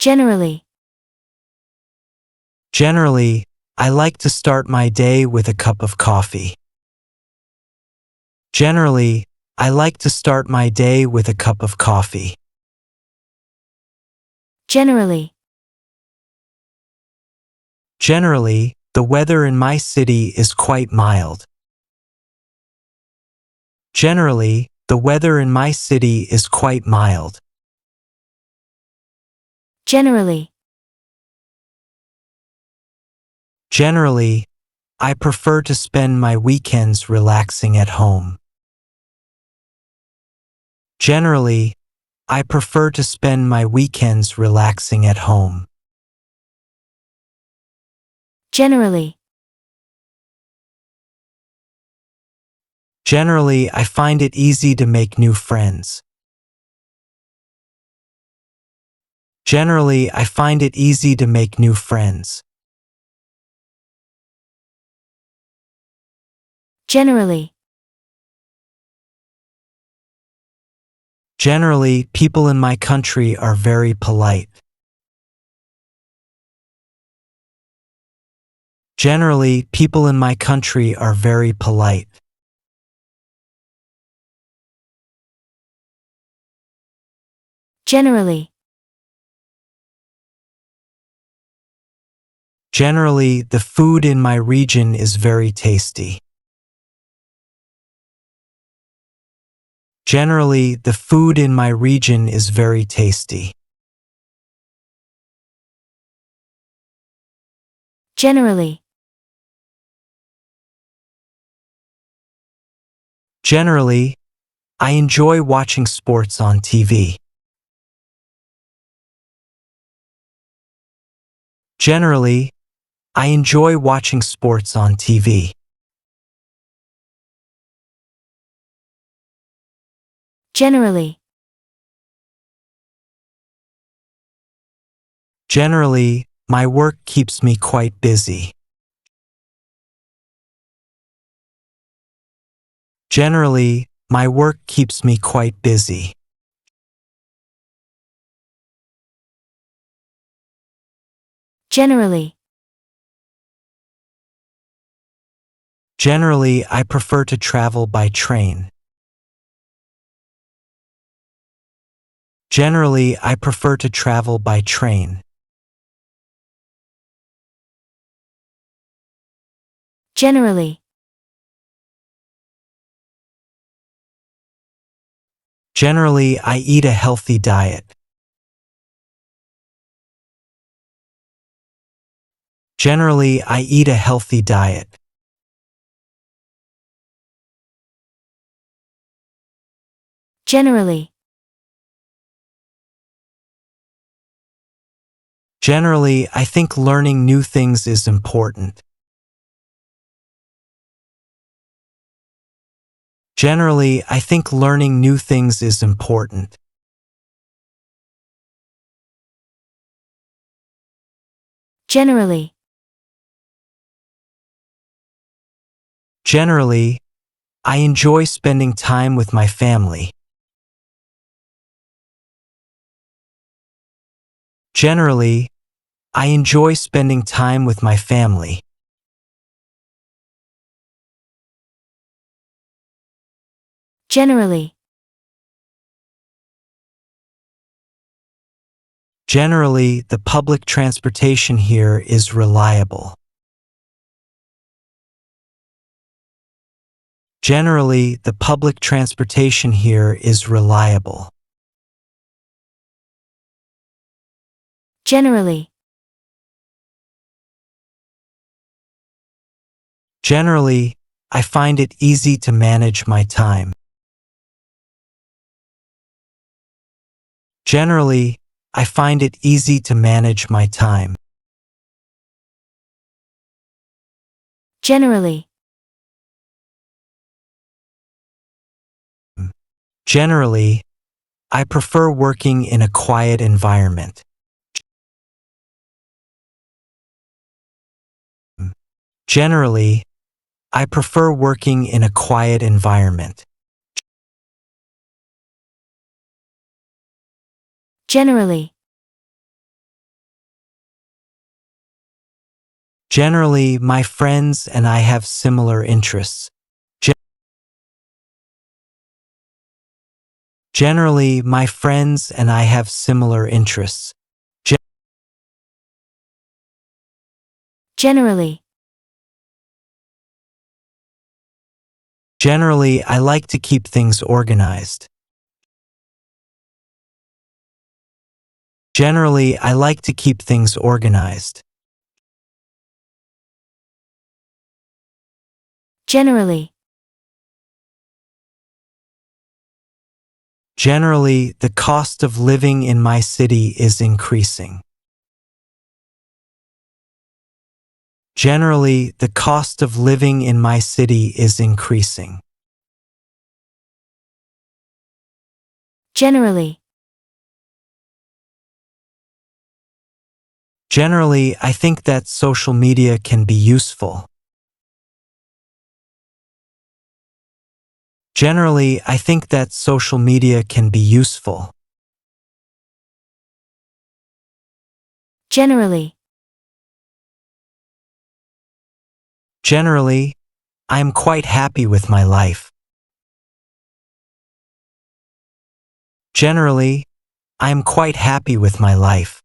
Generally. Generally, I like to start my day with a cup of coffee. Generally, I like to start my day with a cup of coffee. Generally. Generally, the weather in my city is quite mild. Generally, the weather in my city is quite mild. Generally. Generally, I prefer to spend my weekends relaxing at home. Generally, I prefer to spend my weekends relaxing at home. Generally. Generally, I find it easy to make new friends. Generally, I find it easy to make new friends. Generally. Generally, people in my country are very polite. Generally, people in my country are very polite. Generally. Generally, the food in my region is very tasty. Generally, the food in my region is very tasty. Generally. Generally, I enjoy watching sports on TV. Generally, I enjoy watching sports on TV. Generally. Generally, my work keeps me quite busy. Generally, my work keeps me quite busy. Generally. Generally, I prefer to travel by train. Generally, I prefer to travel by train. Generally. Generally, I eat a healthy diet. Generally, I eat a healthy diet. Generally. Generally, I think learning new things is important. Generally, I think learning new things is important. Generally. Generally, I enjoy spending time with my family. Generally, I enjoy spending time with my family. Generally. Generally, the public transportation here is reliable. Generally, the public transportation here is reliable. Generally. Generally, I find it easy to manage my time. Generally, I find it easy to manage my time. Generally. Generally, I prefer working in a quiet environment. Generally, I prefer working in a quiet environment. Generally. Generally, my friends and I have similar interests. Generally, my friends and I have similar interests. Generally. Generally, I like to keep things organized. Generally, I like to keep things organized. Generally. Generally, the cost of living in my city is increasing. Generally, the cost of living in my city is increasing. Generally. Generally, I think that social media can be useful. Generally, I think that social media can be useful. Generally. Generally, I am quite happy with my life. Generally, I am quite happy with my life.